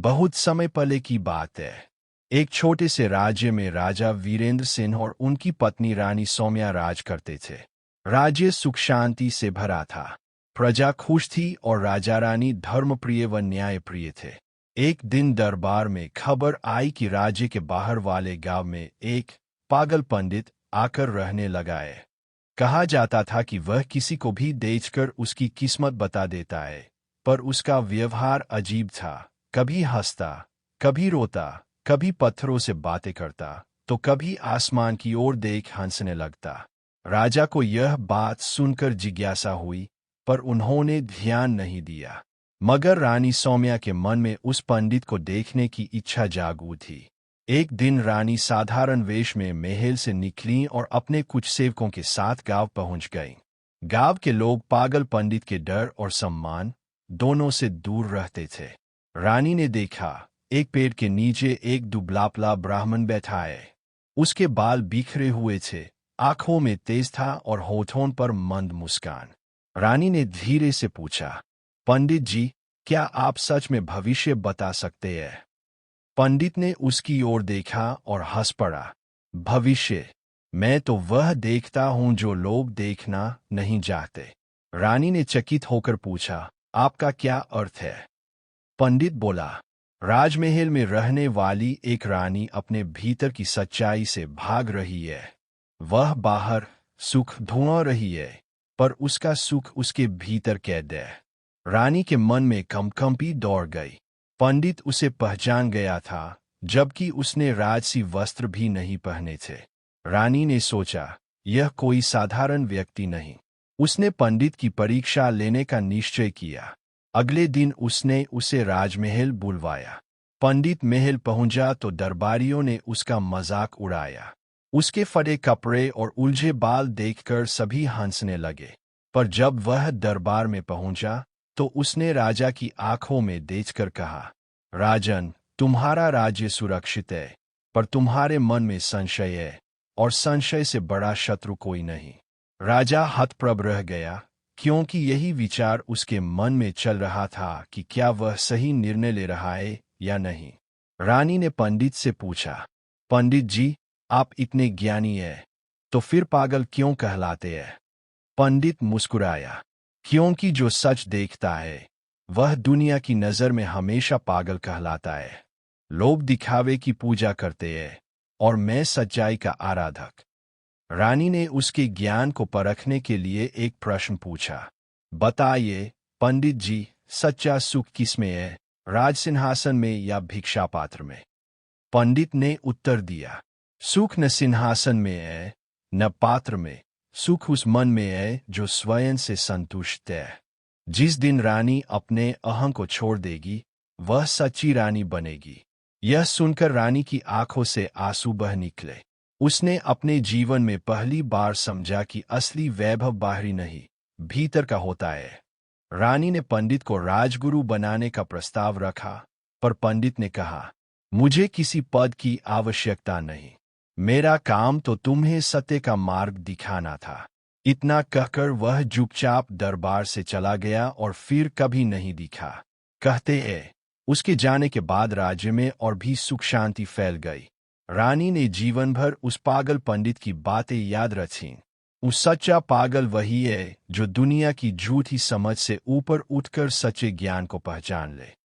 बहुत समय पहले की बात है। एक छोटे से राज्य में राजा वीरेंद्र सिंह और उनकी पत्नी रानी सौम्या राज करते थे। राज्य सुख शांति से भरा था। प्रजा खुश थी और राजा रानी धर्मप्रिय व न्यायप्रिय थे। एक दिन दरबार में खबर आई कि राज्य के बाहर वाले गांव में एक पागल पंडित आकर रहने लगा है। कहा जाता था कि वह किसी को भी देखकर उसकी किस्मत बता देता है, पर उसका व्यवहार अजीब था। कभी हंसता, कभी रोता, कभी पत्थरों से बातें करता, तो कभी आसमान की ओर देख हंसने लगता। राजा को यह बात सुनकर जिज्ञासा हुई, पर उन्होंने ध्यान नहीं दिया। मगर रानी सौम्या के मन में उस पंडित को देखने की इच्छा जागू थी। एक दिन रानी साधारण वेश में महल से निकली और अपने कुछ सेवकों के साथ गांव पहुंच गईं। गांव के लोग पागल पंडित के डर और सम्मान दोनों से दूर रहते थे। रानी ने देखा, एक पेड़ के नीचे एक दुबला-पतला ब्राह्मण बैठा है। उसके बाल बिखरे हुए थे, आंखों में तेज था और होठों पर मंद मुस्कान। रानी ने धीरे से पूछा, पंडित जी, क्या आप सच में भविष्य बता सकते हैं? पंडित ने उसकी ओर देखा और हंस पड़ा। भविष्य? मैं तो वह देखता हूं जो लोग देखना नहीं चाहते। रानी ने चकित होकर पूछा, आपका क्या अर्थ है? पंडित बोला, राजमहल में रहने वाली एक रानी अपने भीतर की सच्चाई से भाग रही है। वह बाहर सुख ढूंढ रही है, पर उसका सुख उसके भीतर कैद है। रानी के मन में कंपी दौड़ गई। पंडित उसे पहचान गया था, जबकि उसने राजसी वस्त्र भी नहीं पहने थे। रानी ने सोचा, यह कोई साधारण व्यक्ति नहीं। उसने पंडित की परीक्षा लेने का निश्चय किया। अगले दिन उसने उसे राजमहल बुलवाया। पंडित महल पहुंचा तो दरबारियों ने उसका मजाक उड़ाया। उसके फटे कपड़े और उलझे बाल देखकर सभी हंसने लगे। पर जब वह दरबार में पहुंचा तो उसने राजा की आंखों में देखकर कहा, राजन, तुम्हारा राज्य सुरक्षित है, पर तुम्हारे मन में संशय है, और संशय से बड़ा शत्रु कोई नहीं। राजा हतप्रभ रह गया, क्योंकि यही विचार उसके मन में चल रहा था कि क्या वह सही निर्णय ले रहा है या नहीं। रानी ने पंडित से पूछा, पंडित जी, आप इतने ज्ञानी हैं, तो फिर पागल क्यों कहलाते हैं? पंडित मुस्कुराया, क्योंकि जो सच देखता है वह दुनिया की नज़र में हमेशा पागल कहलाता है। लोग दिखावे की पूजा करते हैं और मैं सच्चाई का आराधक। रानी ने उसके ज्ञान को परखने के लिए एक प्रश्न पूछा, बताइए पंडित जी, सच्चा सुख किसमें है, राज सिंहासन में या भिक्षा पात्र में? पंडित ने उत्तर दिया, सुख न सिंहासन में है न पात्र में, सुख उस मन में है जो स्वयं से संतुष्ट है। जिस दिन रानी अपने अहं को छोड़ देगी, वह सच्ची रानी बनेगी। यह सुनकर रानी की आंखों से आंसू बह निकले। उसने अपने जीवन में पहली बार समझा कि असली वैभव बाहरी नहीं, भीतर का होता है। रानी ने पंडित को राजगुरु बनाने का प्रस्ताव रखा, पर पंडित ने कहा, मुझे किसी पद की आवश्यकता नहीं। मेरा काम तो तुम्हें सत्य का मार्ग दिखाना था। इतना कहकर वह चुपचाप दरबार से चला गया और फिर कभी नहीं दिखा। कहते हैं, उसके जाने के बाद राज्य में और भी सुख शांति फैल गई। रानी ने जीवन भर उस पागल पंडित की बातें याद रखीं। उस सच्चा पागल वही है जो दुनिया की झूठी समझ से ऊपर उठकर सच्चे ज्ञान को पहचान ले।